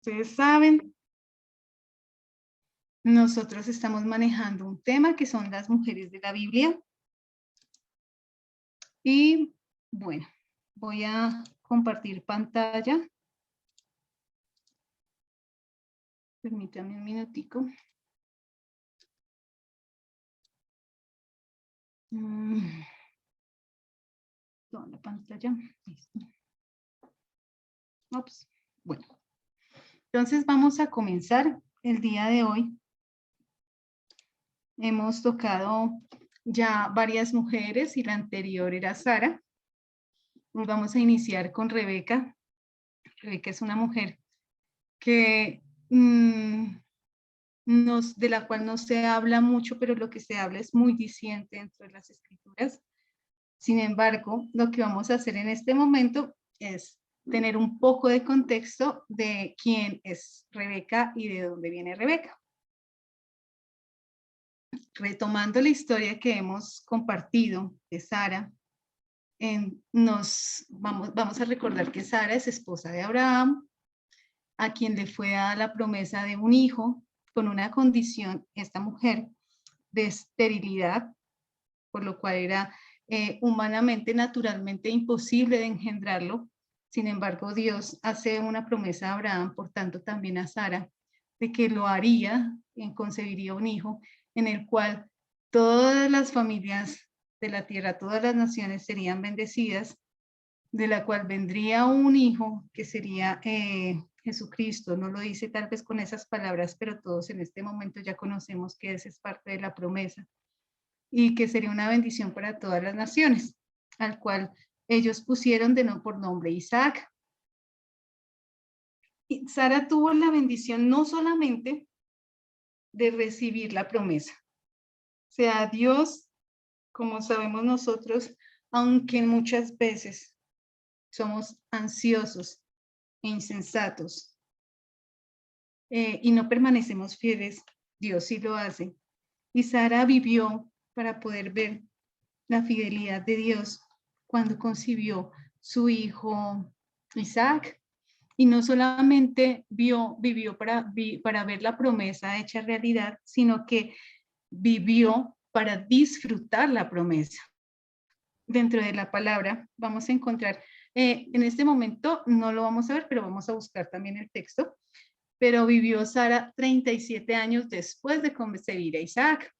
ustedes saben, nosotros estamos manejando un tema que son las mujeres de la Biblia. Y bueno, voy a compartir pantalla. Permítanme un minutico. Toda la pantalla. Listo. Ups. Bueno, entonces vamos a comenzar el día de hoy. Hemos tocado ya varias mujeres y la anterior era Sara. Nos vamos a iniciar con Rebeca. Rebeca es una mujer que de la cual no se habla mucho, pero lo que se habla es muy diciente dentro de las escrituras. Sin embargo, lo que vamos a hacer en este momento es tener un poco de contexto de quién es Rebeca y de dónde viene Rebeca. Retomando la historia que hemos compartido de Sara, vamos a recordar que Sara es esposa de Abraham, a quien le fue dada la promesa de un hijo con una condición, esta mujer, de esterilidad, por lo cual era humanamente, naturalmente imposible de engendrarlo. Sin embargo, Dios hace una promesa a Abraham, por tanto también a Sara, de que lo haría, concebiría un hijo en el cual todas las familias de la tierra, todas las naciones serían bendecidas, de la cual vendría un hijo que sería Jesucristo. No lo dice tal vez con esas palabras, pero todos en este momento ya conocemos que esa es parte de la promesa y que sería una bendición para todas las naciones, al cual ellos pusieron por nombre Isaac. Y Sara tuvo la bendición no solamente de recibir la promesa, o sea, Dios, como sabemos nosotros, aunque muchas veces somos ansiosos e insensatos y no permanecemos fieles, Dios sí lo hace. Y Sara vivió para poder ver la fidelidad de Dios cuando concibió su hijo Isaac. Y no solamente vivió para ver la promesa hecha realidad, sino que vivió para disfrutar la promesa. Dentro de la palabra vamos a encontrar, en este momento no lo vamos a ver, pero vamos a buscar también el texto, pero vivió Sara 37 años después de concebir a Isaac.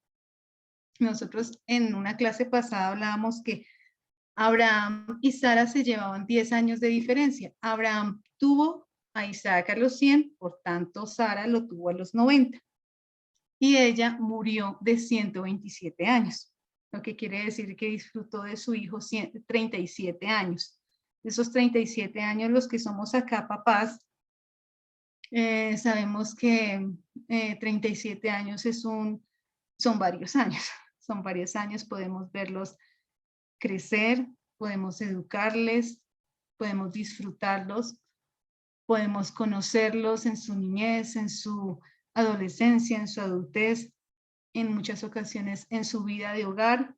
Nosotros en una clase pasada hablábamos que Abraham y Sara se llevaban 10 años de diferencia. Abraham tuvo a Isaac a los 100, por tanto Sara lo tuvo a los 90. Y ella murió de 127 años, lo que quiere decir que disfrutó de su hijo 37 años. De esos 37 años, los que somos acá papás, sabemos que 37 años son varios años. Son varios años, podemos verlos crecer, podemos educarles, podemos disfrutarlos, podemos conocerlos en su niñez, en su adolescencia, en su adultez, en muchas ocasiones en su vida de hogar.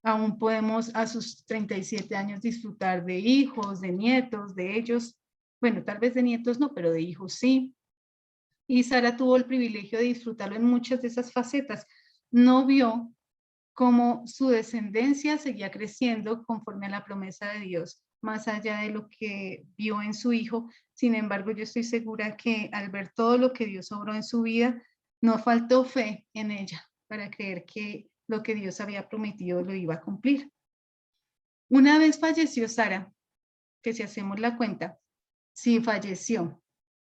Aún podemos a sus 37 años disfrutar de hijos, de nietos, de ellos. Bueno, tal vez de nietos no, pero de hijos sí. Y Sara tuvo el privilegio de disfrutarlo en muchas de esas facetas. No vio cómo su descendencia seguía creciendo conforme a la promesa de Dios, más allá de lo que vio en su hijo. Sin embargo, yo estoy segura que al ver todo lo que Dios obró en su vida, no faltó fe en ella para creer que lo que Dios había prometido lo iba a cumplir. Una vez falleció Sara, que si hacemos la cuenta, sí falleció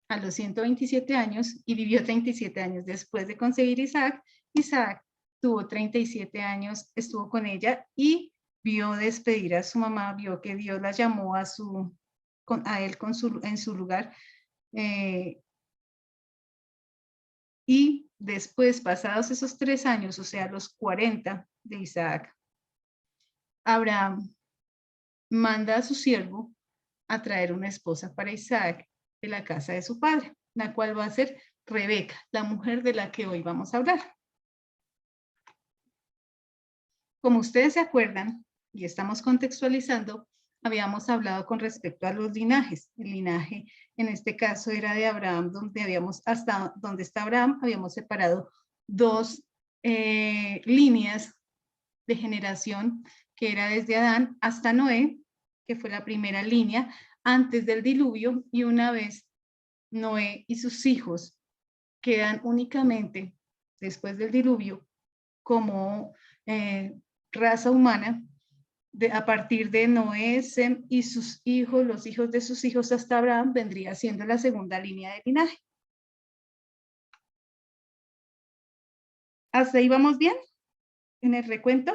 a los 127 años y vivió 37 años después de concebir Isaac. Isaac tuvo 37 años, estuvo con ella y vio despedir a su mamá, vio que Dios la llamó a él en su lugar. Y después, pasados esos 3 años, o sea, los 40 de Isaac, Abraham manda a su siervo a traer una esposa para Isaac de la casa de su padre, la cual va a ser Rebeca, la mujer de la que hoy vamos a hablar. Como ustedes se acuerdan, y estamos contextualizando, habíamos hablado con respecto a los linajes. El linaje, en este caso, era de Abraham, hasta donde está Abraham, habíamos separado dos líneas de generación, que era desde Adán hasta Noé, que fue la primera línea antes del diluvio, y una vez Noé y sus hijos quedan únicamente después del diluvio como raza humana, a partir de Noé, Sem y sus hijos, los hijos de sus hijos hasta Abraham, vendría siendo la segunda línea de linaje. ¿Hasta ahí vamos bien en el recuento?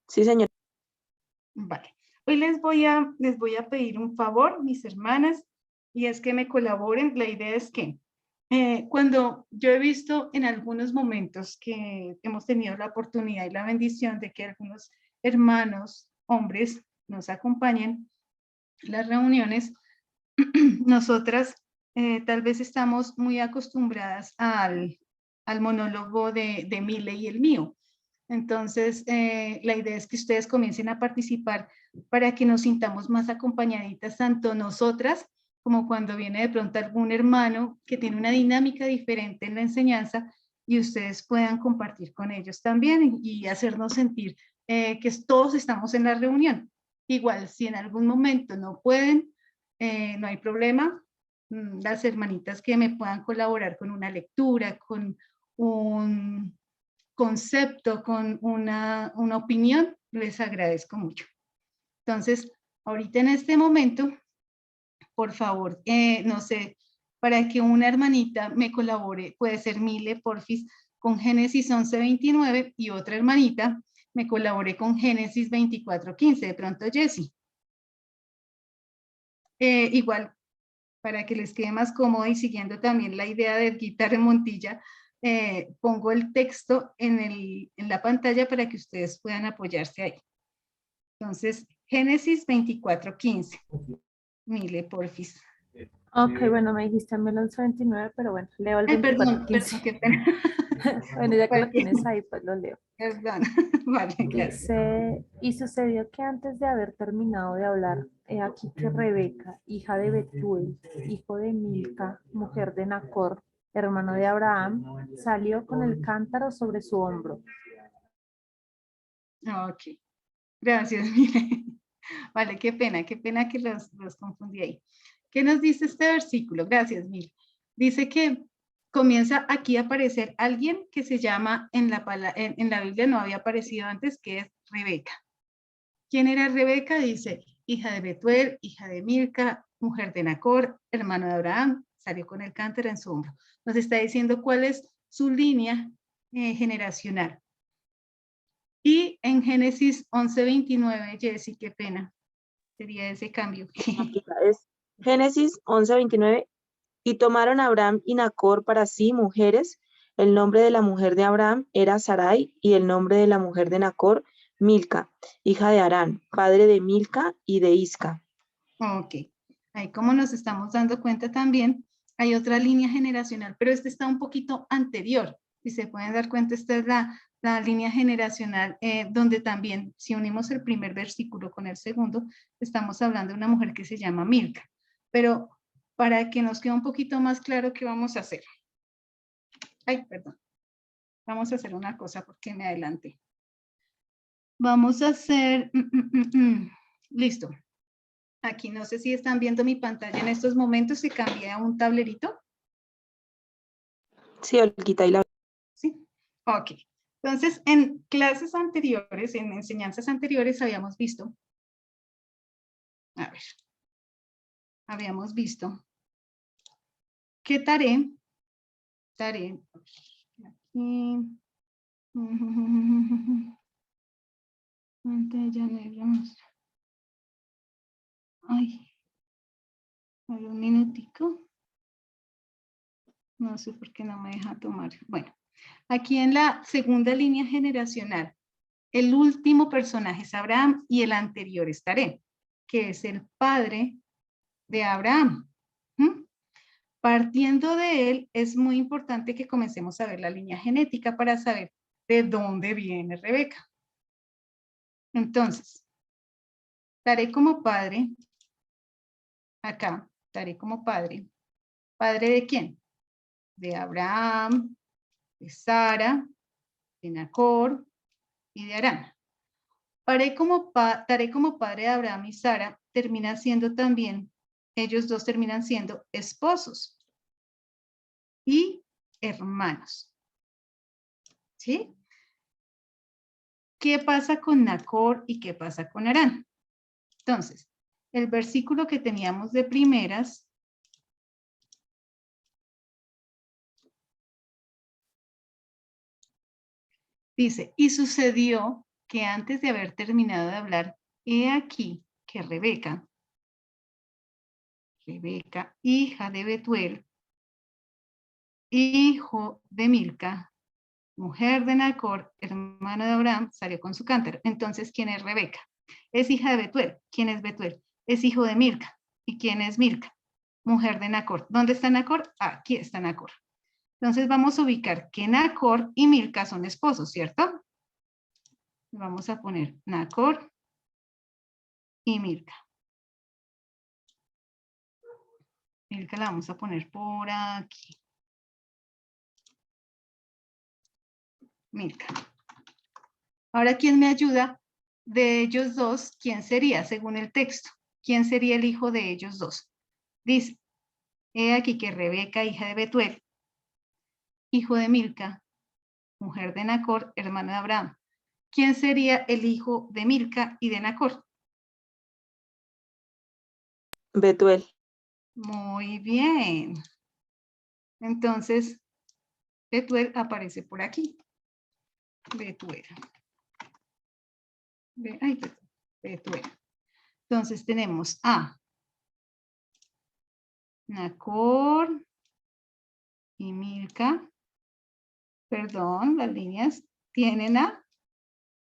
Sí, señor. Vale. Hoy les voy a pedir un favor, mis hermanas, y es que me colaboren. La idea es que cuando yo he visto en algunos momentos que hemos tenido la oportunidad y la bendición de que algunos hermanos, hombres, nos acompañen en las reuniones, nosotras tal vez estamos muy acostumbradas al monólogo de Mile y el mío. Entonces, la idea es que ustedes comiencen a participar para que nos sintamos más acompañaditas, tanto nosotras como cuando viene de pronto algún hermano que tiene una dinámica diferente en la enseñanza y ustedes puedan compartir con ellos también y hacernos sentir que todos estamos en la reunión. Igual, si en algún momento no pueden, no hay problema. Las hermanitas que me puedan colaborar con una lectura, con un concepto, con una opinión, les agradezco mucho. Entonces, ahorita en este momento, por favor, no sé, para que una hermanita me colabore, puede ser Mile, porfis, con Génesis 11:29 y otra hermanita me colabore con Génesis 24:15, de pronto Jessie. Igual, para que les quede más cómodo y siguiendo también la idea del guitarra Montilla, pongo el texto en la pantalla para que ustedes puedan apoyarse ahí. Entonces, Génesis 24:15. Mile, porfis. Ok, bueno, me dijiste en 11:29, pero bueno, leo el Ay, perdón, 24:15. qué pena. Bueno, ya que lo tienes ahí, pues lo leo. Perdón, vale, gracias. Dice, y sucedió que antes de haber terminado de hablar, he aquí que Rebeca, hija de Betuel, hijo de Milca, mujer de Nacor, hermano de Abraham, salió con el cántaro sobre su hombro. Ok, gracias, Mile. Vale, qué pena que los confundí ahí. ¿Qué nos dice este versículo? Gracias, Mil. Dice que comienza aquí a aparecer alguien que se llama, en la Biblia no había aparecido antes, que es Rebeca. ¿Quién era Rebeca? Dice, hija de Betuel, hija de Milca, mujer de Nacor, hermano de Abraham, salió con el cántaro en su hombro. Nos está diciendo cuál es su línea generacional. Y en Génesis 11:29, Jessy, qué pena, sería ese cambio. Es Génesis 11:29. Y tomaron Abraham y Nacor para sí mujeres. El nombre de la mujer de Abraham era Sarai y el nombre de la mujer de Nacor, Milca, hija de Harán, padre de Milca y de Isca. Ok, ahí como nos estamos dando cuenta también, hay otra línea generacional, pero esta está un poquito anterior. Si se pueden dar cuenta, esta es la línea generacional, donde también, si unimos el primer versículo con el segundo, estamos hablando de una mujer que se llama Milca. Pero para que nos quede un poquito más claro, ¿qué vamos a hacer? Ay, perdón. Vamos a hacer una cosa porque me adelanté. Vamos a hacer... Listo. Aquí no sé si están viendo mi pantalla en estos momentos, se cambia a un tablerito. Sí, Olguita, y la... Sí, ok. Entonces, en clases anteriores, en enseñanzas anteriores, habíamos visto, que Taré, aquí, pantalla negra, ay, un minutico, no sé por qué no me deja tomar, bueno, aquí en la segunda línea generacional, el último personaje es Abraham y el anterior es Taré, que es el padre de Abraham. Partiendo de él, es muy importante que comencemos a ver la línea genética para saber de dónde viene Rebeca. Entonces, daré como padre, acá, daré como padre. ¿Padre de quién? De Abraham, de Sara, de Nacor y de Harán. Daré como padre de Abraham y Sara, termina siendo también, ellos dos terminan siendo esposos y hermanos. ¿Sí? ¿Qué pasa con Nacor y qué pasa con Harán? Entonces, el versículo que teníamos de primeras dice, y sucedió que antes de haber terminado de hablar, he aquí que Rebeca, hija de Betuel, hijo de Milca, mujer de Nacor, hermano de Abraham, salió con su cántaro. Entonces, ¿quién es Rebeca? Es hija de Betuel. ¿Quién es Betuel? Es hijo de Milca. ¿Y quién es Milca? Mujer de Nacor. ¿Dónde está Nacor? Aquí está Nacor. Entonces vamos a ubicar que Nacor y Milca son esposos, ¿cierto? Vamos a poner Nacor y Milca. Milca la vamos a poner por aquí. Milca. Ahora, ¿quién me ayuda? De ellos dos, ¿quién sería según el texto? ¿Quién sería el hijo de ellos dos? Dice, he aquí que Rebeca, hija de Betuel, hijo de Milca, mujer de Nacor, hermano de Abraham. ¿Quién sería el hijo de Milca y de Nacor? Betuel. Muy bien. Entonces, Betuel aparece por aquí. Betuel. Ay, Betuel. Entonces tenemos a Nacor y Milca. Perdón, las líneas tienen a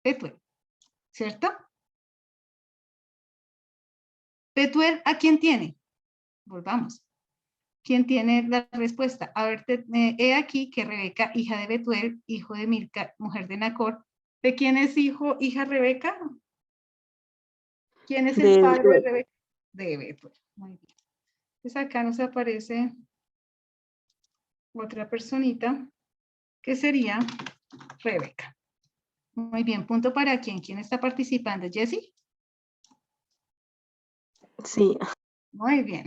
Betuel, ¿cierto? Betuel, ¿a quién tiene? Volvamos. ¿Quién tiene la respuesta? A ver, he aquí que Rebeca, hija de Betuel, hijo de Milca, mujer de Nacor. ¿De quién es hija Rebeca? ¿Quién es el De padre de Betuel. Rebeca? De Betuel. Muy bien. Entonces acá nos aparece otra personita que sería Rebeca. Muy bien, punto para quién. ¿Quién está participando? ¿Jessie? Sí. Muy bien.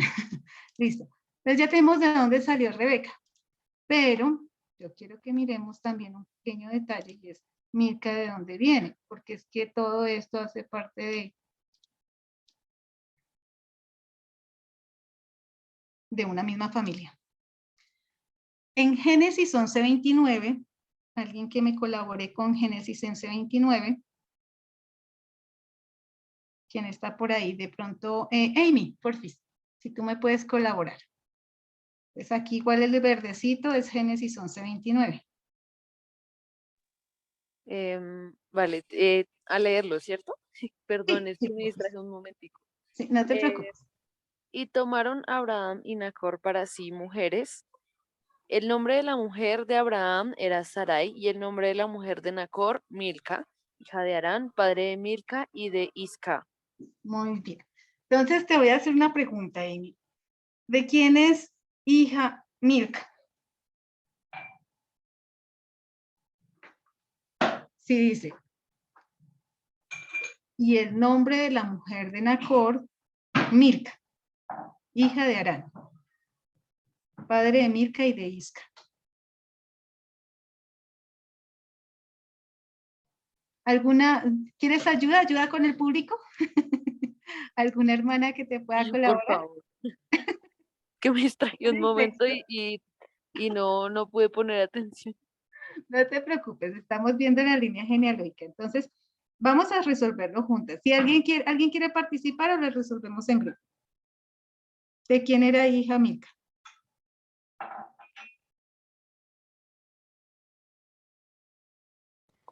Listo. Entonces ya tenemos de dónde salió Rebeca. Pero yo quiero que miremos también un pequeño detalle y es Milca de dónde viene, porque es que todo esto hace parte de una misma familia. En Génesis 11:29, alguien que me colabore con Génesis 11:29, ¿quién está por ahí? De pronto, Amy, porfis, si tú me puedes colaborar. Pues aquí igual el verdecito es Génesis 11:29. Vale, a leerlo, ¿cierto? Perdón, Sí, es sí, que me porfis. distraje un momentico. Sí, no te Eh, preocupes. y tomaron Abraham y Nacor para sí mujeres. El nombre de la mujer de Abraham era Sarai y el nombre de la mujer de Nacor, Milca, hija de Harán, padre de Milca y de Isca. Muy bien. Entonces te voy a hacer una pregunta, Amy. ¿De quién es hija Milca? Sí, dice. Y el nombre de la mujer de Nacor, Milca, hija de Harán, padre de Milca y de Isca. ¿Quieres ayuda? ¿Ayuda con el público? ¿Alguna hermana que te pueda Por colaborar? favor, que me distraje un El momento texto. y no pude poner atención. No te preocupes, estamos viendo la línea genealógica. Entonces, vamos a resolverlo juntas. Si alguien quiere participar, o lo resolvemos en grupo. ¿De quién era hija Milca?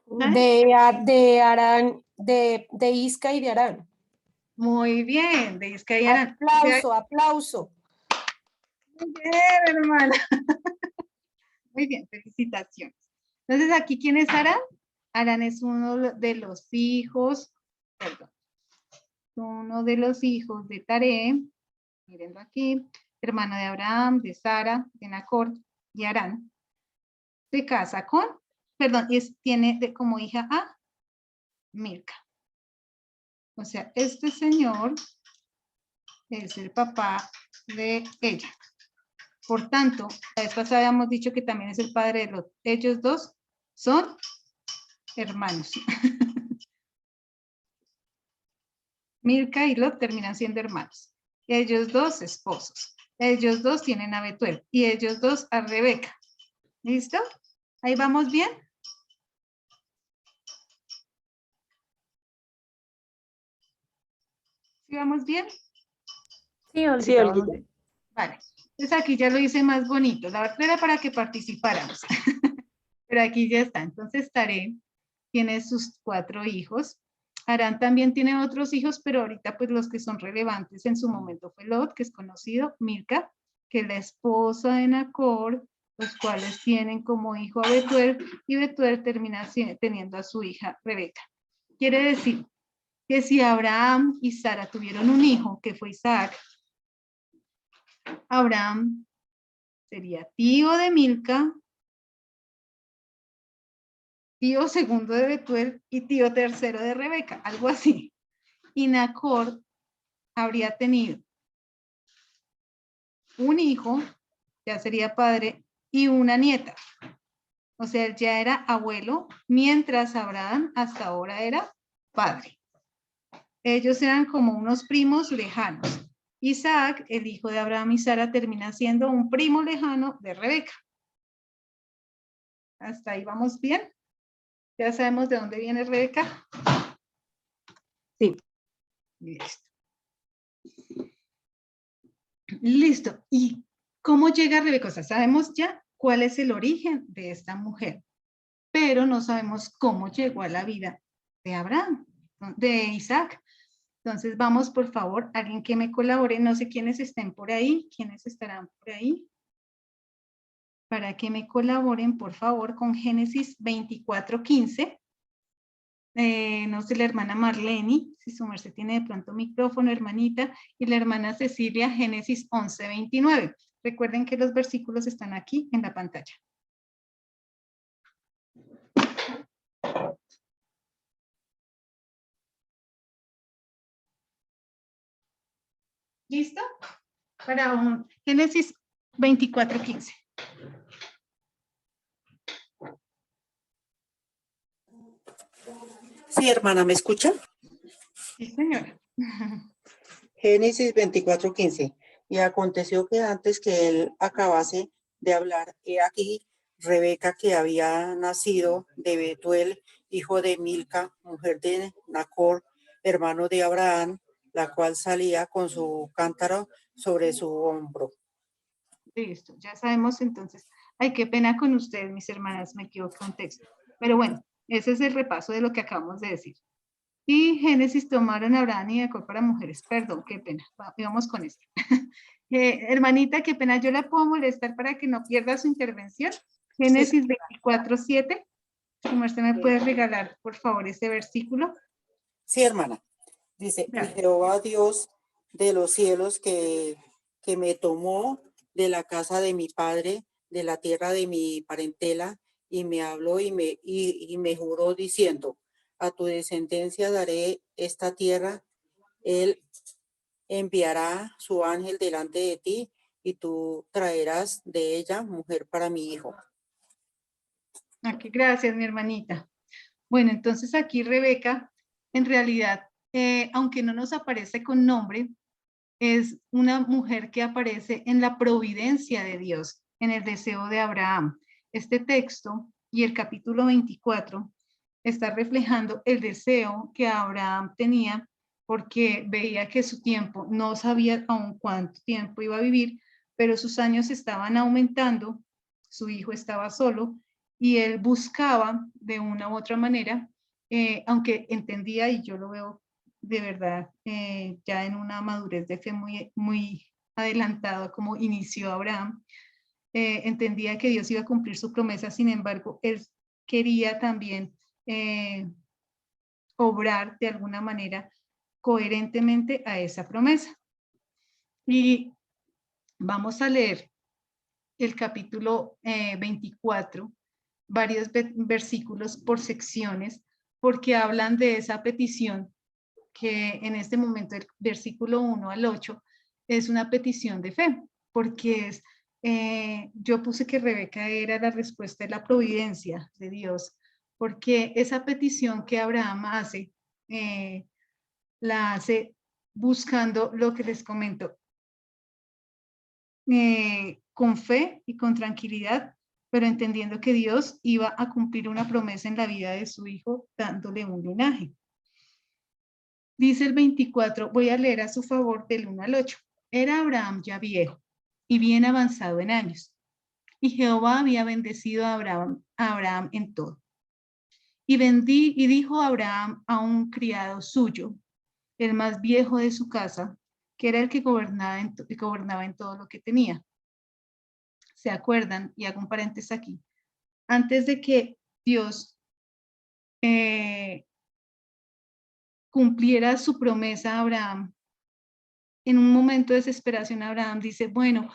De Arán, de Isca y de Arán. Muy bien, de Isca y Harán. Aplauso, aplauso. Muy bien, hermana. Muy bien, felicitaciones. Entonces, ¿aquí quién es Arán? Arán es uno de los hijos perdón. Uno de los hijos de Taré, mírenlo aquí, hermano de Abraham, de Sara, de Nacor y Harán, se casa con, perdón, tiene como hija a Milca. O sea, este señor es el papá de ella. Por tanto, la vez pasada habíamos dicho que también es el padre de Lot. Ellos dos son hermanos. Milca y Lot terminan siendo hermanos. Ellos dos esposos. Ellos dos tienen a Betuel y ellos dos a Rebeca. ¿Listo? ¿Ahí vamos bien? ¿Sí vamos bien? Sí, Olguita, Sí, vamos Olguita. bien. Vale. Entonces aquí ya lo hice más bonito. La otra era para que participáramos. Pero aquí ya está. Entonces Taré tiene sus 4 hijos. Harán también tiene otros hijos, pero ahorita pues los que son relevantes en su momento fue Lot, que es conocido, Milca, que es la esposa de Nacor, los cuales tienen como hijo a Betuel, y Betuel termina teniendo a su hija Rebeca. Quiere decir que si Abraham y Sara tuvieron un hijo, que fue Isaac, Abraham sería tío de Milca, tío segundo de Betuel y tío tercero de Rebeca, algo así. Y Nacor habría tenido un hijo, ya sería padre, y una nieta. O sea, él ya era abuelo, mientras Abraham hasta ahora era padre. Ellos eran como unos primos lejanos. Isaac, el hijo de Abraham y Sara, termina siendo un primo lejano de Rebeca. ¿Hasta ahí vamos bien? ¿Ya sabemos de dónde viene Rebeca? Sí. Listo. Listo. ¿Y cómo llega Rebeca? O sea, sabemos ya cuál es el origen de esta mujer, pero no sabemos cómo llegó a la vida de Abraham, de Isaac. Entonces vamos, por favor, alguien que me colabore, no sé quiénes estén por ahí, quiénes estarán por ahí, para que me colaboren, por favor, con Génesis 24:15. No sé, la hermana Marlene, si su merced tiene de pronto micrófono, hermanita, y la hermana Cecilia, Génesis 11:29. Recuerden que los versículos están aquí en la pantalla. ¿Listo? Para un Génesis 24:15. Sí, hermana, ¿me escucha? Sí, señora. Génesis 24:15. Y aconteció que antes que él acabase de hablar, he aquí Rebeca, que había nacido de Betuel, hijo de Milca, mujer de Nacor, hermano de Abraham, la cual salía con su cántaro sobre su hombro. Listo, ya sabemos entonces. Ay, qué pena con ustedes, mis hermanas, me equivoqué un texto. Pero bueno, ese es el repaso de lo que acabamos de decir. Y Génesis tomaron a Abraham y Jacob para mujeres. Perdón, qué pena. Vamos con esto. Hermanita, qué pena, yo la puedo molestar para que no pierda su intervención. Génesis 24:7. Como usted me puede regalar, por favor, ese versículo. Sí, hermana. Dice, y Jehová Dios de los cielos que me tomó de la casa de mi padre, de la tierra de mi parentela, y me habló y me juró diciendo, a tu descendencia daré esta tierra, él enviará su ángel delante de ti, y tú traerás de ella mujer para mi hijo. Aquí, gracias, mi hermanita. Bueno, entonces aquí Rebeca, en realidad, aunque no nos aparece con nombre, es una mujer que aparece en la providencia de Dios, en el deseo de Abraham. Este texto y el capítulo 24 está reflejando el deseo que Abraham tenía porque veía que su tiempo, no sabía aún cuánto tiempo iba a vivir, pero sus años estaban aumentando, su hijo estaba solo y él buscaba de una u otra manera, aunque entendía, y yo lo veo de verdad, ya en una madurez de fe muy, muy adelantada como inició Abraham, entendía que Dios iba a cumplir su promesa, sin embargo, él quería también obrar de alguna manera coherentemente a esa promesa. Y vamos a leer el capítulo 24, varios versículos por secciones, porque hablan de esa petición que en este momento el versículo 1 al 8 es una petición de fe, porque es, yo puse que Rebeca era la respuesta de la providencia de Dios, porque esa petición que Abraham hace, la hace buscando lo que les comento, con fe y con tranquilidad, pero entendiendo que Dios iba a cumplir una promesa en la vida de su hijo, dándole un linaje. Dice el 24, voy a leer a su favor del 1 al 8. Era Abraham ya viejo y bien avanzado en años, y Jehová había bendecido a Abraham en todo. Y dijo Abraham a un criado suyo, el más viejo de su casa, que era el que gobernaba en todo lo que tenía. ¿Se acuerdan? Y hago un paréntesis aquí. Antes de que Dios cumpliera su promesa a Abraham, en un momento de desesperación Abraham dice, bueno,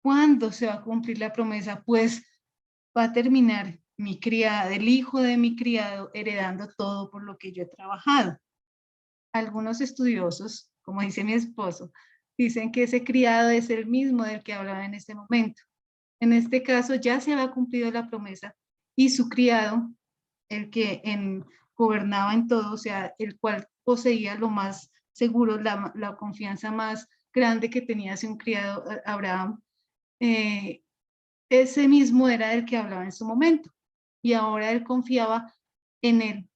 ¿cuándo se va a cumplir la promesa? Pues va a terminar mi criada, el hijo de mi criado, heredando todo por lo que yo he trabajado. Algunos estudiosos, como dice mi esposo, dicen que ese criado es el mismo del que hablaba en este momento. En este caso ya se había cumplido la promesa y su criado, el que gobernaba en todo, o sea, el cual poseía lo más seguro, la confianza más grande que tenía hacia un criado, Abraham, ese mismo era el que hablaba en su momento. Y ahora él confiaba en él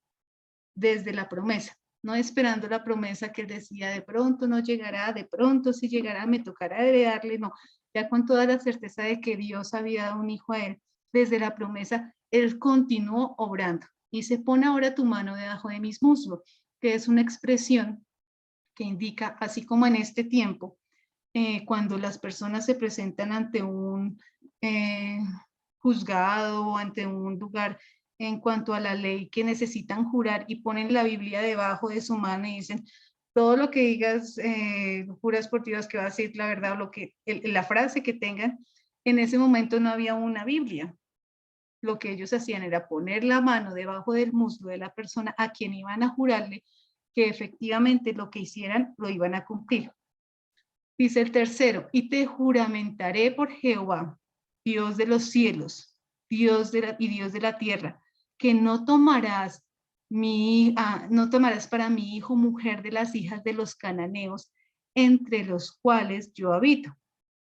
desde la promesa, no esperando la promesa que él decía, de pronto no llegará, de pronto si llegará, me tocará heredarle, no, ya con toda la certeza de que Dios había dado un hijo a él, desde la promesa, él continuó obrando. Y se pone ahora tu mano debajo de mis muslos, que es una expresión que indica, así como en este tiempo, cuando las personas se presentan ante un juzgado o ante un lugar en cuanto a la ley que necesitan jurar y ponen la Biblia debajo de su mano y dicen, todo lo que digas, juras por Dios que va a decir la verdad o lo que, la frase que tengan, en ese momento no había una Biblia. Lo que ellos hacían era poner la mano debajo del muslo de la persona a quien iban a jurarle que efectivamente lo que hicieran lo iban a cumplir. Dice el tercero, y te juramentaré por Jehová, Dios de los cielos, Dios de la tierra, que no tomarás para mi hijo mujer de las hijas de los cananeos, entre los cuales yo habito.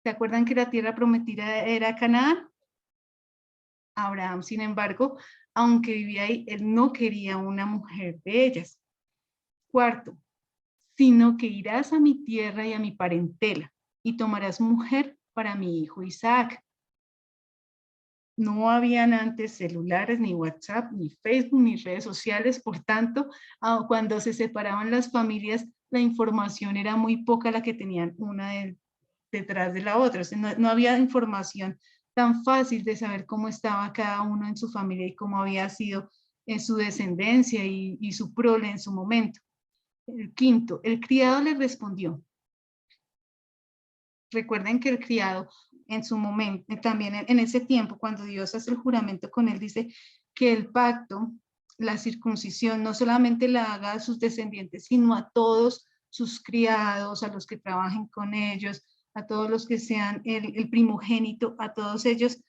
¿Se acuerdan que la tierra prometida era Canaán? Abraham, sin embargo, aunque vivía ahí, él no quería una mujer de ellas. Cuarto, sino que irás a mi tierra y a mi parentela, y tomarás mujer para mi hijo Isaac. No habían antes celulares, ni WhatsApp, ni Facebook, ni redes sociales, por tanto, cuando se separaban las familias, la información era muy poca la que tenían una detrás de la otra. O sea, no había información tan fácil de saber cómo estaba cada uno en su familia y cómo había sido su descendencia y su prole en su momento. El quinto, el criado le respondió. Recuerden que el criado en su momento, también en ese tiempo, cuando Dios hace el juramento con él, dice que el pacto, la circuncisión, no solamente la haga a sus descendientes, sino a todos sus criados, a los que trabajen con ellos, a todos los que sean el primogénito, a todos ellos,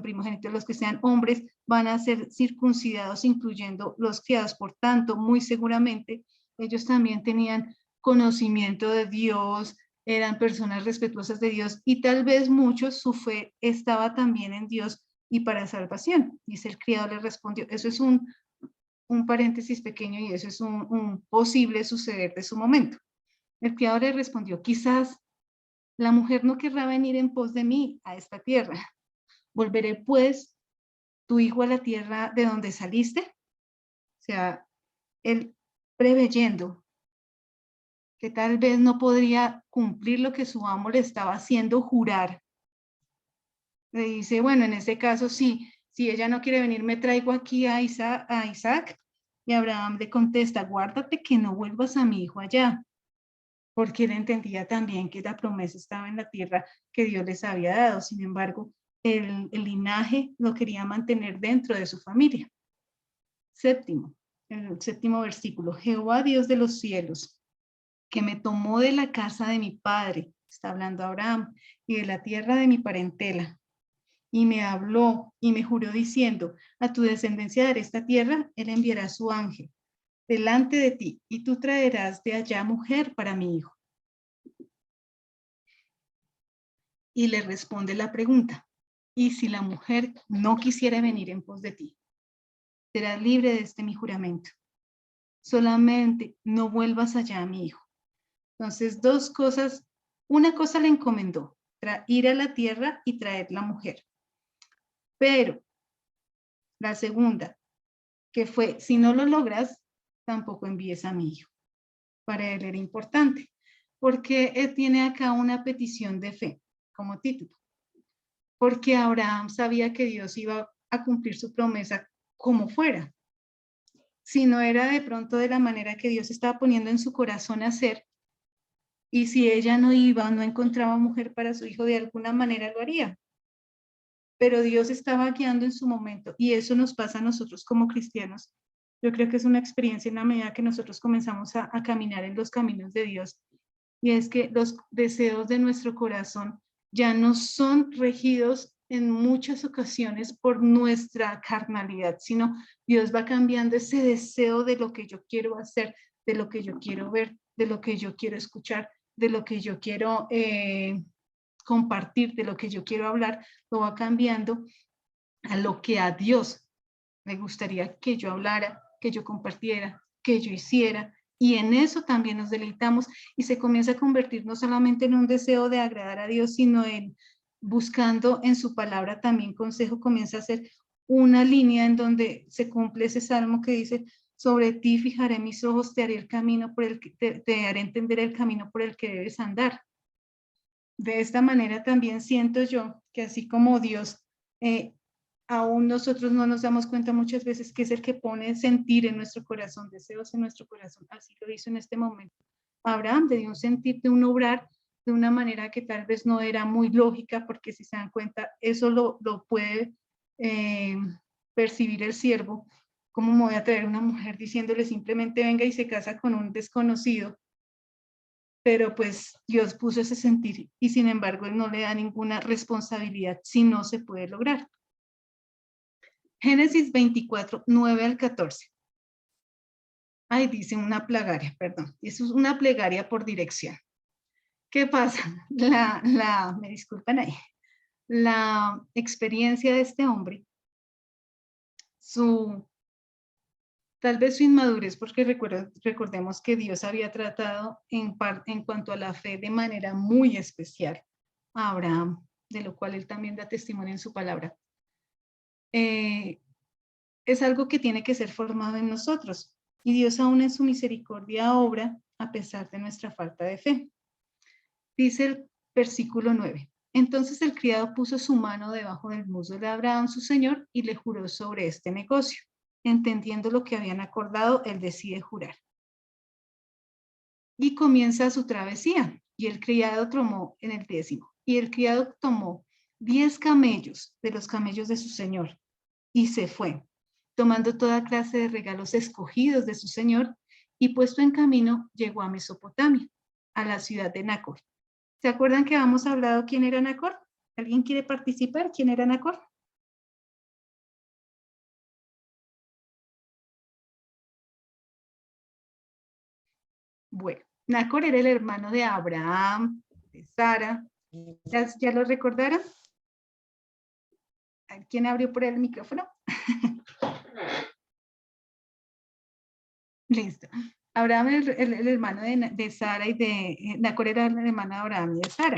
primogénito, los que sean hombres, van a ser circuncidados, incluyendo los criados. Por tanto, muy seguramente, ellos también tenían conocimiento de Dios, eran personas respetuosas de Dios y tal vez muchos su fe estaba también en Dios y para salvación. Dice el criado le respondió, eso es un paréntesis pequeño y eso es un posible suceder de su momento. El criado le respondió, quizás la mujer no querrá venir en pos de mí a esta tierra. ¿Volveré pues tu hijo a la tierra de donde saliste? O sea, él preveyendo que tal vez no podría cumplir lo que su amo le estaba haciendo jurar. Le dice, bueno, en este caso sí, si ella no quiere venir, me traigo aquí a Isaac Y Abraham le contesta, guárdate que no vuelvas a mi hijo allá, porque él entendía también que la promesa estaba en la tierra que Dios les había dado. Sin embargo, el linaje lo quería mantener dentro de su familia. Séptimo, el séptimo versículo, Jehová Dios de los cielos, que me tomó de la casa de mi padre, está hablando Abraham, y de la tierra de mi parentela, y me habló y me juró diciendo, a tu descendencia daré esta tierra, él enviará su ángel delante de ti, y tú traerás de allá mujer para mi hijo. Y le responde la pregunta, y si la mujer no quisiera venir en pos de ti, serás libre de este mi juramento. Solamente no vuelvas allá a mi hijo. Entonces, dos cosas, una cosa le encomendó, ir a la tierra y traer la mujer. Pero la segunda, que fue, si no lo logras, tampoco envíes a mi hijo. Para él era importante, porque él tiene acá una petición de fe como título. Porque Abraham sabía que Dios iba a cumplir su promesa como fuera. Si no era de pronto de la manera que Dios estaba poniendo en su corazón hacer, y si ella no iba, no encontraba mujer para su hijo, de alguna manera lo haría. Pero Dios estaba guiando en su momento, y eso nos pasa a nosotros como cristianos. Yo creo que es una experiencia en la medida que nosotros comenzamos a caminar en los caminos de Dios, y es que los deseos de nuestro corazón ya no son regidos en muchas ocasiones por nuestra carnalidad, sino Dios va cambiando ese deseo de lo que yo quiero hacer, de lo que yo quiero ver, de lo que yo quiero escuchar, de lo que yo quiero compartir, de lo que yo quiero hablar, lo va cambiando a lo que a Dios le gustaría que yo hablara, que yo compartiera, que yo hiciera. Y en eso también nos deleitamos y se comienza a convertir no solamente en un deseo de agradar a Dios, sino en buscando en su palabra también consejo, comienza a ser una línea en donde se cumple ese salmo que dice, sobre ti fijaré mis ojos, te haré el camino por el que te haré entender el camino por el que debes andar. De esta manera también siento yo que así como Dios, aún nosotros no nos damos cuenta muchas veces que es el que pone sentir en nuestro corazón, deseos en nuestro corazón, así lo hizo en este momento. Abraham le dio un sentir de un obrar de una manera que tal vez no era muy lógica, porque si se dan cuenta, eso lo puede percibir el siervo. ¿Cómo me voy a traer una mujer diciéndole simplemente venga y se casa con un desconocido? Pero pues Dios puso ese sentir y sin embargo él no le da ninguna responsabilidad si no se puede lograr. Génesis 24, 9 al 14. Ahí dice una plegaria, perdón, eso es una plegaria por dirección. ¿Qué pasa? Me disculpan ahí, la experiencia de este hombre, tal vez su inmadurez, porque recordemos que Dios había tratado en cuanto a la fe de manera muy especial a Abraham, de lo cual él también da testimonio en su palabra. Es algo que tiene que ser formado en nosotros, y Dios aún en su misericordia obra a pesar de nuestra falta de fe. Dice el versículo 9. Entonces el criado puso su mano debajo del muslo de Abraham, su señor, y le juró sobre este negocio. Entendiendo lo que habían acordado, él decide jurar. Y comienza su travesía. Y el criado tomó en el 10º. Y el criado tomó 10 camellos de los camellos de su señor y se fue, tomando toda clase de regalos escogidos de su señor, y puesto en camino llegó a Mesopotamia, a la ciudad de Nacor. ¿Se acuerdan que habíamos hablado quién era Nacor? ¿Alguien quiere participar? ¿Quién era Nacor? Bueno, Nacor era el hermano de Abraham, de Sara. ¿Ya lo recordaron? ¿Quién abrió por el micrófono? Listo. Abraham era el hermano de Sara y de Nacor era el hermano de Abraham y de Sara.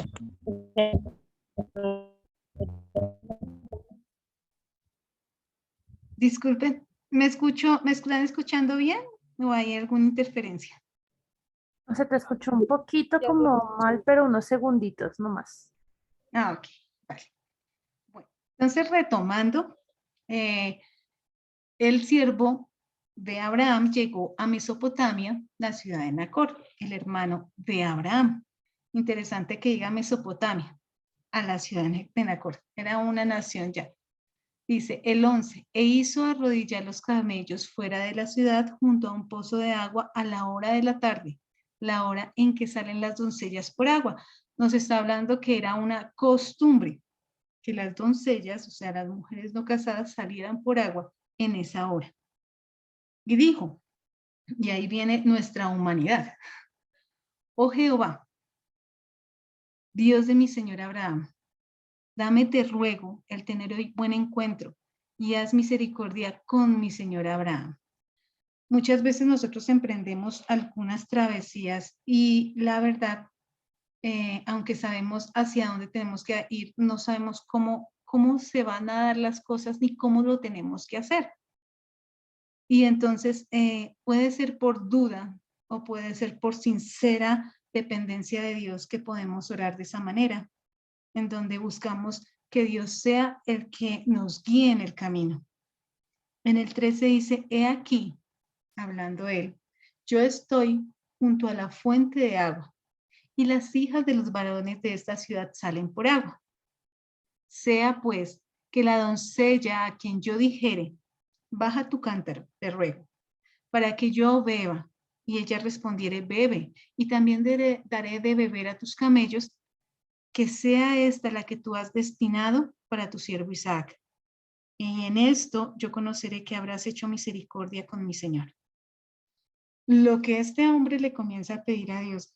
Disculpen, ¿me están escuchando bien o hay alguna interferencia? Se te escuchó un poquito como mal, pero unos segunditos nomás. Ah, ok, vale. Bueno, entonces retomando, el siervo de Abraham llegó a Mesopotamia, la ciudad de Nacor, el hermano de Abraham. Interesante que diga Mesopotamia, a la ciudad de Nacor. Era una nación ya. Dice el 11, e hizo arrodillar los camellos fuera de la ciudad junto a un pozo de agua a la hora de la tarde, la hora en que salen las doncellas por agua. Nos está hablando que era una costumbre que las doncellas, o sea, las mujeres no casadas, salieran por agua en esa hora. Y dijo, y ahí viene nuestra humanidad. Oh Jehová, Dios de mi señor Abraham, dame te ruego el tener hoy buen encuentro y haz misericordia con mi señor Abraham. Muchas veces nosotros emprendemos algunas travesías y la verdad, aunque sabemos hacia dónde tenemos que ir, no sabemos cómo se van a dar las cosas ni cómo lo tenemos que hacer. Y entonces puede ser por duda o puede ser por sincera dependencia de Dios que podemos orar de esa manera, en donde buscamos que Dios sea el que nos guíe en el camino. En el 13 dice, he aquí, hablando él, yo estoy junto a la fuente de agua y las hijas de los varones de esta ciudad salen por agua. Sea pues que la doncella a quien yo dijere, baja tu cántaro, te ruego, para que yo beba. Y ella respondiere, bebe, y también daré de beber a tus camellos, que sea esta la que tú has destinado para tu siervo Isaac. Y en esto yo conoceré que habrás hecho misericordia con mi Señor. Lo que este hombre le comienza a pedir a Dios,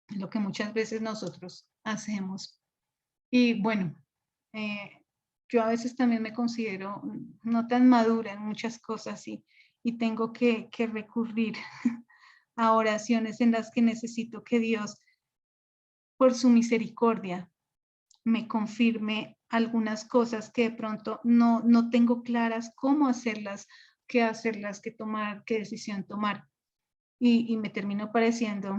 lo que muchas veces nosotros hacemos. Y bueno, yo a veces también me considero no tan madura en muchas cosas y tengo que recurrir a oraciones en las que necesito que Dios, por su misericordia, me confirme algunas cosas que de pronto no tengo claras cómo hacerlas, qué tomar, qué decisión tomar. Y me termino pareciendo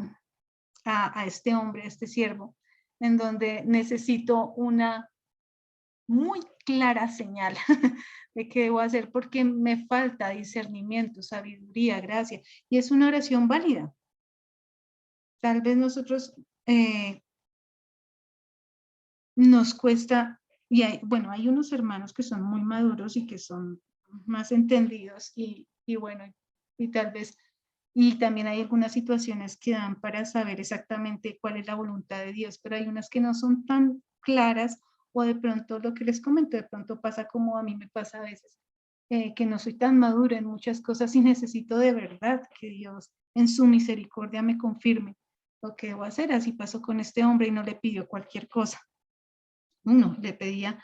a este hombre, a este siervo, en donde necesito una muy clara señal de qué debo hacer porque me falta discernimiento, sabiduría, gracia. Y es una oración válida. Tal vez nosotros nos cuesta, y bueno, hay unos hermanos que son muy maduros y que son más entendidos y bueno, y tal vez, y también hay algunas situaciones que dan para saber exactamente cuál es la voluntad de Dios, pero hay unas que no son tan claras o de pronto lo que les comento, de pronto pasa como a mí me pasa a veces, que no soy tan madura en muchas cosas y necesito de verdad que Dios en su misericordia me confirme lo que debo hacer. Así pasó con este hombre y no le pidió cualquier cosa. Uno le pedía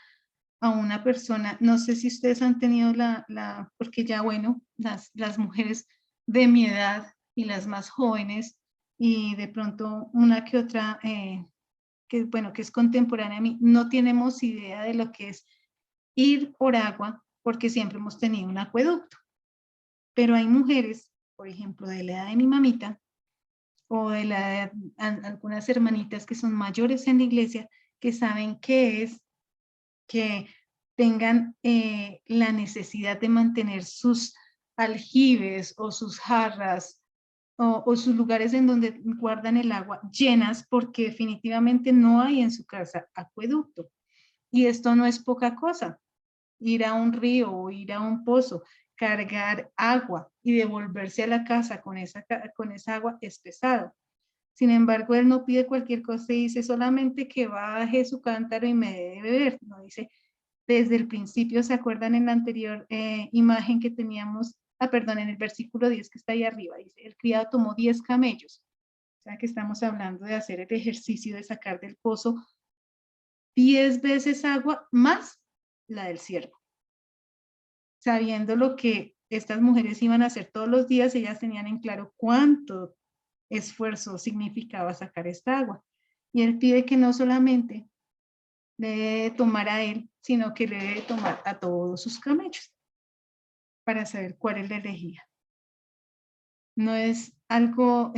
a una persona, no sé si ustedes han tenido porque ya bueno, las mujeres de mi edad y las más jóvenes y de pronto una que otra, que bueno, que es contemporánea a mí, no tenemos idea de lo que es ir por agua porque siempre hemos tenido un acueducto. Pero hay mujeres, por ejemplo, de la edad de mi mamita o de la edad, algunas hermanitas que son mayores en la iglesia que saben qué es que tengan la necesidad de mantener sus aljibes o sus jarras o sus lugares en donde guardan el agua llenas porque definitivamente no hay en su casa acueducto. Y esto no es poca cosa. Ir a un río o ir a un pozo, cargar agua y devolverse a la casa con esa agua es pesado. Sin embargo, él no pide cualquier cosa y dice solamente que baje su cántaro y me dé de beber. No dice, desde el principio, ¿se acuerdan en la anterior imagen que teníamos? Perdón, en el versículo 10 que está ahí arriba, dice, el criado tomó 10 camellos. O sea que estamos hablando de hacer el ejercicio de sacar del pozo 10 veces agua más la del siervo. Sabiendo lo que estas mujeres iban a hacer todos los días, ellas tenían en claro cuánto esfuerzo significaba sacar esta agua. Y él pide que no solamente le debe tomar a él, sino que le debe tomar a todos sus camellos para saber cuál es la elegía. No es algo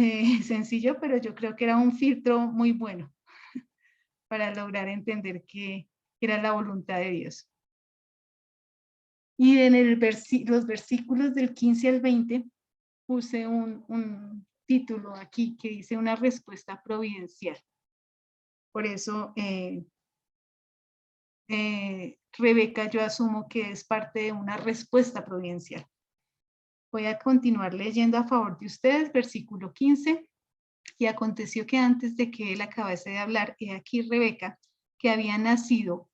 sencillo, pero yo creo que era un filtro muy bueno para lograr entender que era la voluntad de Dios. Y en los versículos del 15 al 20 puse un título aquí que dice una respuesta providencial. Por eso Rebeca, yo asumo que es parte de una respuesta providencial. Voy a continuar leyendo a favor de ustedes, versículo 15. Y aconteció que antes de que él acabase de hablar, he aquí Rebeca, que había nacido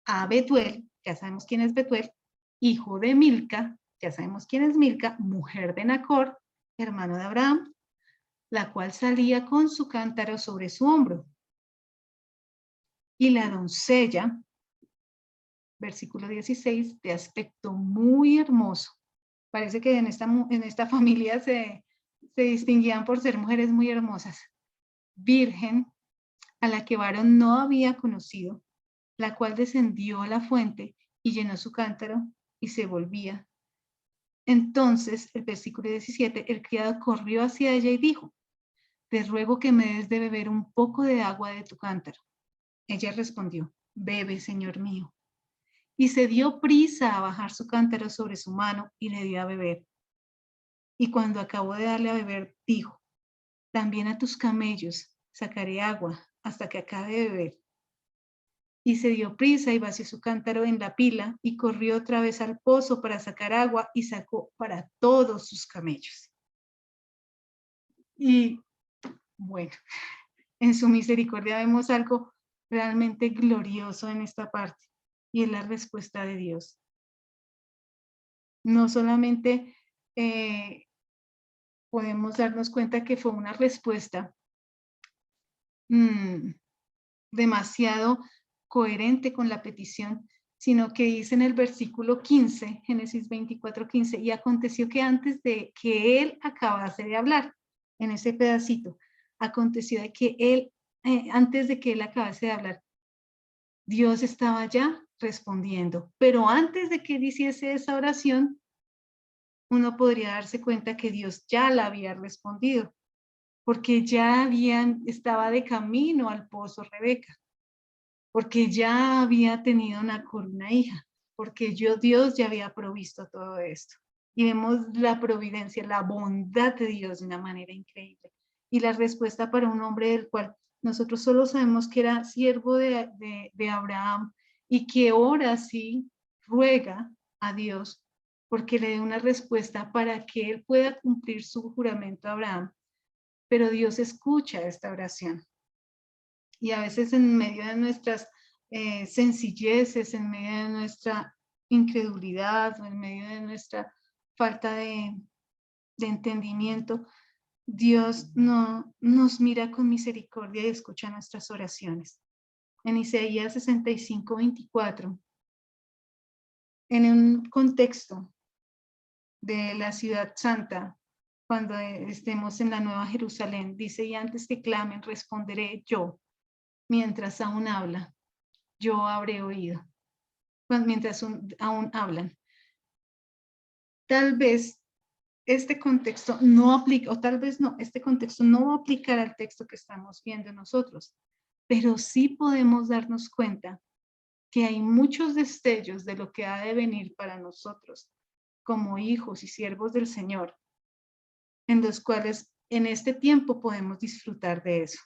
a Betuel, ya sabemos quién es Betuel, hijo de Milca, ya sabemos quién es Milca, mujer de Nacor, hermano de Abraham, la cual salía con su cántaro sobre su hombro. Y la doncella, versículo 16, de aspecto muy hermoso. Parece que en esta familia se distinguían por ser mujeres muy hermosas. Virgen, a la que varón no había conocido, la cual descendió a la fuente y llenó su cántaro y se volvía. Entonces, el versículo 17, el criado corrió hacia ella y dijo, te ruego que me des de beber un poco de agua de tu cántaro. Ella respondió, bebe, señor mío. Y se dio prisa a bajar su cántaro sobre su mano y le dio a beber. Y cuando acabó de darle a beber, dijo, también a tus camellos sacaré agua hasta que acabe de beber. Y se dio prisa y vació su cántaro en la pila y corrió otra vez al pozo para sacar agua y sacó para todos sus camellos. Y bueno, en su misericordia vemos algo realmente glorioso en esta parte y es la respuesta de Dios. No solamente podemos darnos cuenta que fue una respuesta demasiado coherente con la petición, sino que dice en el versículo 15, Génesis 24, 15, y aconteció que antes de que él acabase de hablar, en ese pedacito, aconteció de que él, antes de que él acabase de hablar, Dios estaba ya respondiendo, pero antes de que él hiciese esa oración, uno podría darse cuenta que Dios ya la había respondido, porque ya estaba de camino al pozo Rebeca, porque ya había tenido una hija, porque Dios ya había provisto todo esto. Y vemos la providencia, la bondad de Dios de una manera increíble. Y la respuesta para un hombre del cual nosotros solo sabemos que era siervo de Abraham y que ahora sí ruega a Dios porque le dé una respuesta para que él pueda cumplir su juramento a Abraham. Pero Dios escucha esta oración. Y a veces en medio de nuestras sencilleces, en medio de nuestra incredulidad, o en medio de nuestra falta de entendimiento, Dios no nos mira con misericordia y escucha nuestras oraciones. En Isaías 65, 24, en un contexto de la ciudad santa, cuando estemos en la Nueva Jerusalén, dice, y antes que clamen, responderé yo, mientras aún habla, yo habré oído. Mientras aún hablan. Tal vez este contexto no aplica, o tal vez no, este contexto no va a aplicar al texto que estamos viendo nosotros, pero sí podemos darnos cuenta que hay muchos destellos de lo que ha de venir para nosotros como hijos y siervos del Señor, en los cuales en este tiempo podemos disfrutar de eso.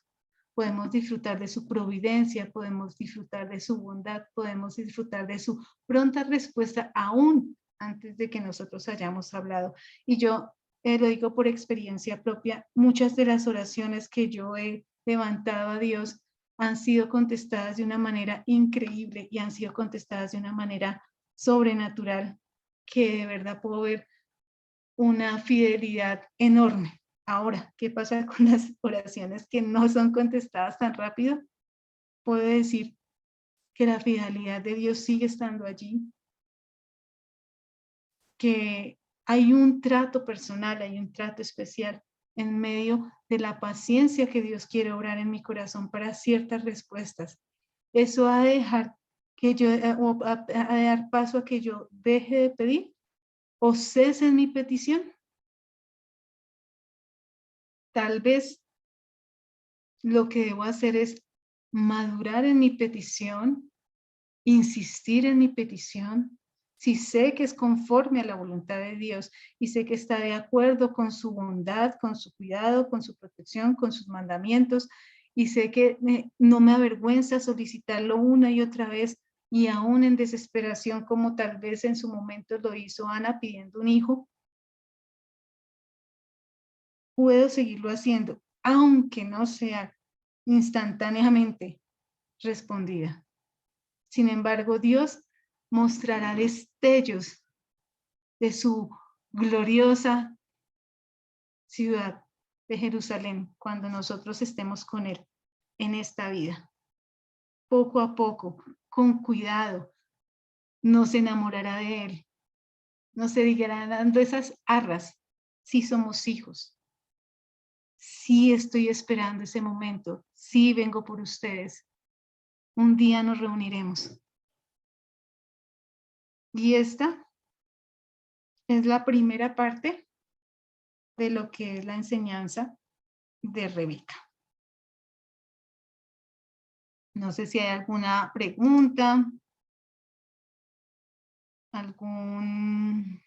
Podemos disfrutar de su providencia, podemos disfrutar de su bondad, podemos disfrutar de su pronta respuesta aún antes de que nosotros hayamos hablado. Y yo lo digo por experiencia propia, muchas de las oraciones que yo he levantado a Dios han sido contestadas de una manera increíble y han sido contestadas de una manera sobrenatural, que de verdad puedo ver una fidelidad enorme. Ahora, ¿qué pasa con las oraciones que no son contestadas tan rápido? Puedo decir que la fidelidad de Dios sigue estando allí, que hay un trato personal, hay un trato especial en medio de la paciencia que Dios quiere obrar en mi corazón para ciertas respuestas. Eso ha de dejar que yo, ha de dar paso a que yo deje de pedir o cese en mi petición. Tal vez lo que debo hacer es madurar en mi petición, insistir en mi petición, si sé que es conforme a la voluntad de Dios y sé que está de acuerdo con su bondad, con su cuidado, con su protección, con sus mandamientos, y sé que no me avergüenza solicitarlo una y otra vez, y aún en desesperación, como tal vez en su momento lo hizo Ana pidiendo un hijo, puedo seguirlo haciendo, aunque no sea instantáneamente respondida. Sin embargo, Dios mostrará destellos de su gloriosa ciudad de Jerusalén cuando nosotros estemos con Él en esta vida. Poco a poco, con cuidado, nos enamorará de Él. Nos seguirá dando esas arras si somos hijos. Sí estoy esperando ese momento. Sí vengo por ustedes. Un día nos reuniremos. Y esta es la primera parte de lo que es la enseñanza de Rebeca. No sé si hay alguna pregunta, algún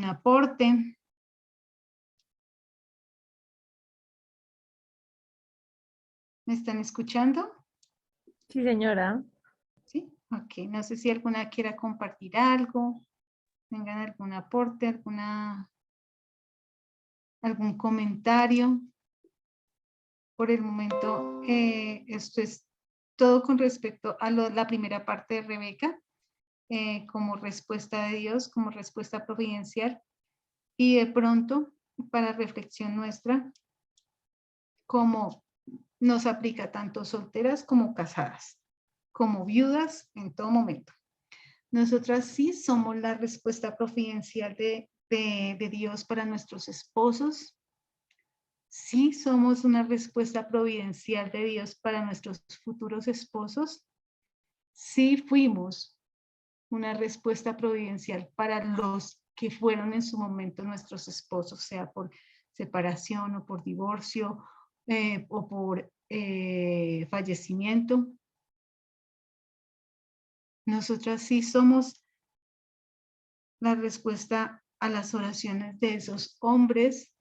aporte. ¿Me están escuchando? Sí, señora. Sí, ok. No sé si alguna quiera compartir algo, tengan algún aporte, algún comentario. Por el momento, esto es todo con respecto a la primera parte de Rebeca, como respuesta de Dios, como respuesta providencial, y de pronto, para reflexión nuestra, como nos aplica tanto solteras como casadas, como viudas en todo momento. Nosotras sí somos la respuesta providencial de Dios para nuestros esposos. Sí somos una respuesta providencial de Dios para nuestros futuros esposos. Sí fuimos una respuesta providencial para los que fueron en su momento nuestros esposos, sea por separación o por divorcio o por fallecimiento. Nosotras sí somos la respuesta a las oraciones de esos hombres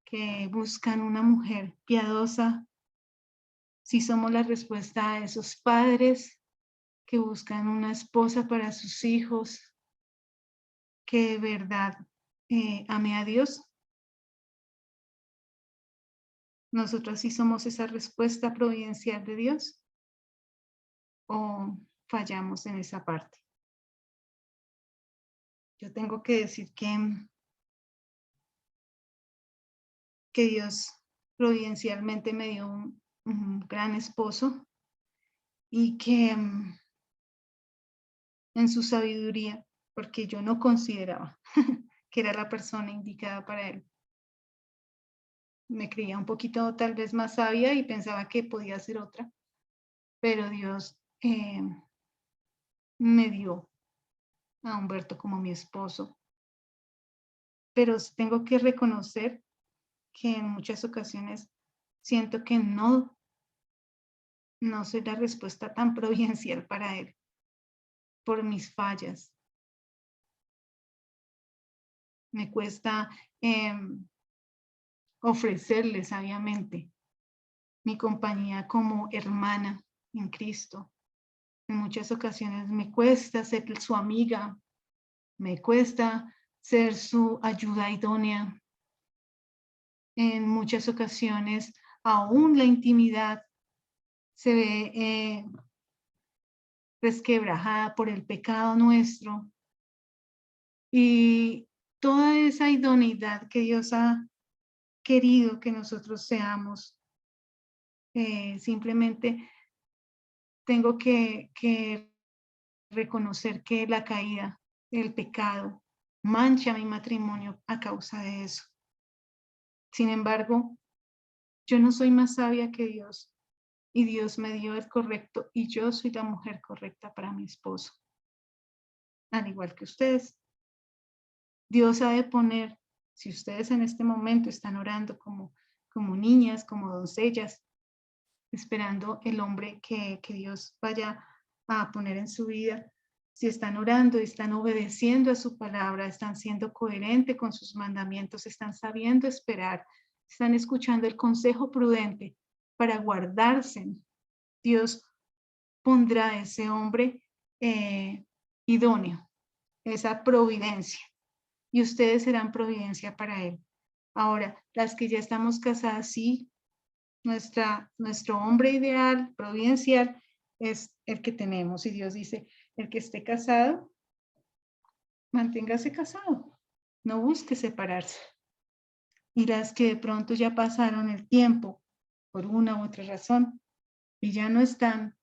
que buscan una mujer piadosa. Sí somos la respuesta a esos padres que buscan una esposa para sus hijos, que de verdad ame a Dios. Nosotros sí somos esa respuesta providencial de Dios, o fallamos en esa parte. Yo tengo que decir que Dios providencialmente me dio un gran esposo y que en su sabiduría, porque yo no consideraba que era la persona indicada para él. Me creía un poquito tal vez más sabia y pensaba que podía ser otra, pero Dios me dio a Humberto como mi esposo. Pero tengo que reconocer que en muchas ocasiones siento que no soy la respuesta tan providencial para él por mis fallas. Me cuesta ofrecerle sabiamente mi compañía como hermana en Cristo. En muchas ocasiones me cuesta ser su amiga, me cuesta ser su ayuda idónea. En muchas ocasiones, aún la intimidad se ve resquebrajada por el pecado nuestro. Y toda esa idoneidad que Dios ha querido que nosotros seamos, simplemente tengo que reconocer que la caída, el pecado, mancha mi matrimonio a causa de eso. Sin embargo, yo no soy más sabia que Dios, y Dios me dio el correcto, y yo soy la mujer correcta para mi esposo, al igual que ustedes. Dios ha de poner, si ustedes en este momento están orando como niñas, como doncellas, esperando el hombre que Dios vaya a poner en su vida, Si están orando, están obedeciendo a su palabra, están siendo coherentes con sus mandamientos, están sabiendo esperar, están escuchando el consejo prudente para guardarse, Dios pondrá a ese hombre idóneo, esa providencia, y ustedes serán providencia para él. Ahora, las que ya estamos casadas, sí, nuestro hombre ideal, providencial, es el que tenemos. Y Dios dice, el que esté casado, manténgase casado, no busque separarse. Y las que de pronto ya pasaron el tiempo por una u otra razón y ya no están,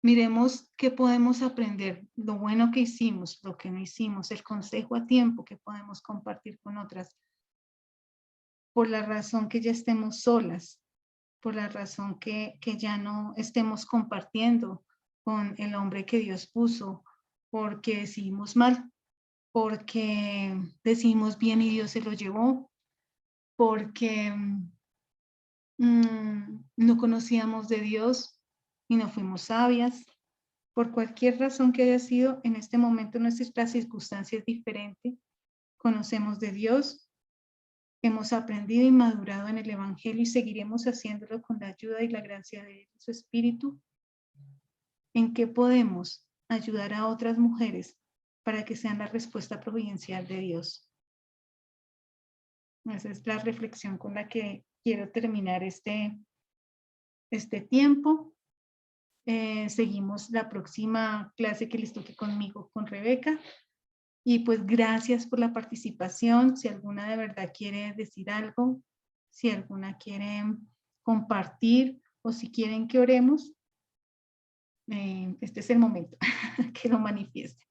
miremos qué podemos aprender, lo bueno que hicimos, lo que no hicimos, el consejo a tiempo que podemos compartir con otras, por la razón que ya estemos solas, por la razón que ya no estemos compartiendo con el hombre que Dios puso, porque decidimos mal, porque decidimos bien y Dios se lo llevó, porque no conocíamos de Dios y no fuimos sabias. Por cualquier razón que haya sido, en este momento nuestra circunstancia es diferente. Conocemos de Dios, hemos aprendido y madurado en el Evangelio y seguiremos haciéndolo con la ayuda y la gracia de su Espíritu. ¿En qué podemos ayudar a otras mujeres para que sean la respuesta providencial de Dios? Esa es la reflexión con la que quiero terminar este tiempo. Seguimos la próxima clase que les toque conmigo, con Rebeca. Y pues gracias por la participación. Si alguna de verdad quiere decir algo, si alguna quiere compartir o si quieren que oremos, este es el momento que lo manifieste.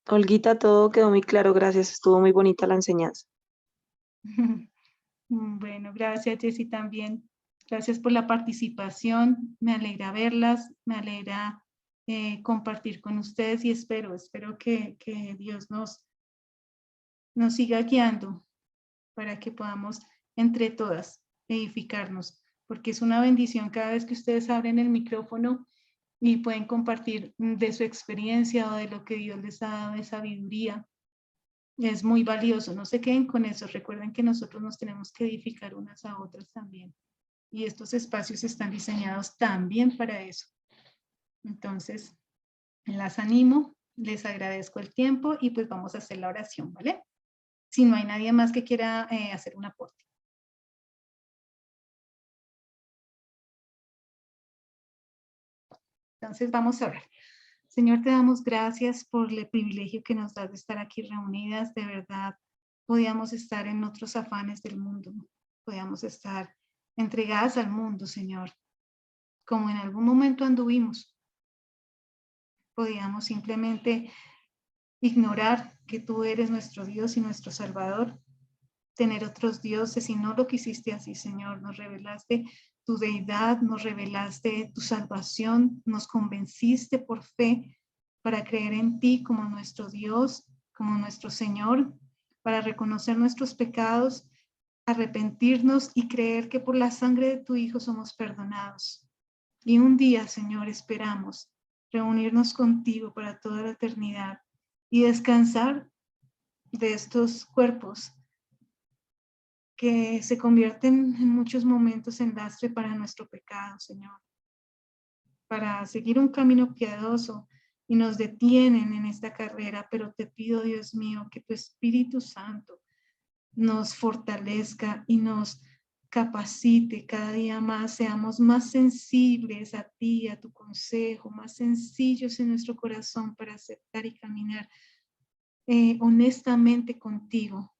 Olguita, todo quedó muy claro, gracias. Estuvo muy bonita la enseñanza. Bueno, gracias Jessy también. Gracias por la participación. Me alegra verlas, me alegra compartir con ustedes y espero que Dios nos siga guiando para que podamos entre todas edificarnos, porque es una bendición cada vez que ustedes abren el micrófono y pueden compartir de su experiencia o de lo que Dios les ha dado de sabiduría. Es muy valioso, no se queden con eso, recuerden que nosotros nos tenemos que edificar unas a otras también. Y estos espacios están diseñados también para eso. Entonces, las animo, les agradezco el tiempo y pues vamos a hacer la oración, ¿vale? Si no hay nadie más que quiera hacer un aporte. Entonces vamos a orar. Señor, te damos gracias por el privilegio que nos das de estar aquí reunidas. De verdad, podíamos estar en otros afanes del mundo. Podíamos estar entregadas al mundo, Señor, como en algún momento anduvimos. Podíamos simplemente ignorar que tú eres nuestro Dios y nuestro Salvador, tener otros dioses y no lo quisiste así, Señor. Nos revelaste tu deidad, nos revelaste tu salvación, nos convenciste por fe para creer en ti como nuestro Dios, como nuestro Señor, para reconocer nuestros pecados, arrepentirnos y creer que por la sangre de tu Hijo somos perdonados. Y un día, Señor, esperamos reunirnos contigo para toda la eternidad y descansar de estos cuerpos que se convierten en muchos momentos en lastre para nuestro pecado, Señor, para seguir un camino piadoso y nos detienen en esta carrera, pero te pido, Dios mío, que tu Espíritu Santo nos fortalezca y nos capacite cada día más, seamos más sensibles a ti, a tu consejo, más sencillos en nuestro corazón para aceptar y caminar honestamente contigo.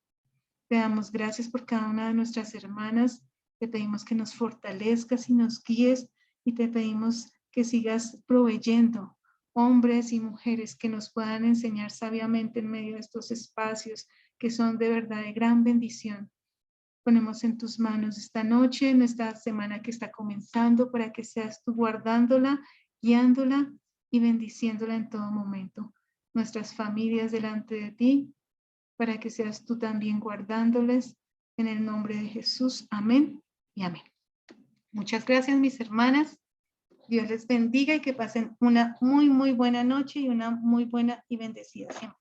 Te damos gracias por cada una de nuestras hermanas. Te pedimos que nos fortalezcas y nos guíes y te pedimos que sigas proveyendo hombres y mujeres que nos puedan enseñar sabiamente en medio de estos espacios que son de verdad de gran bendición. Ponemos en tus manos esta noche, en esta semana que está comenzando, para que seas tú guardándola, guiándola y bendiciéndola en todo momento. Nuestras familias delante de ti, para que seas tú también guardándoles en el nombre de Jesús. Amén y amén. Muchas gracias, mis hermanas. Dios les bendiga y que pasen una muy, muy buena noche y una muy buena y bendecida semana.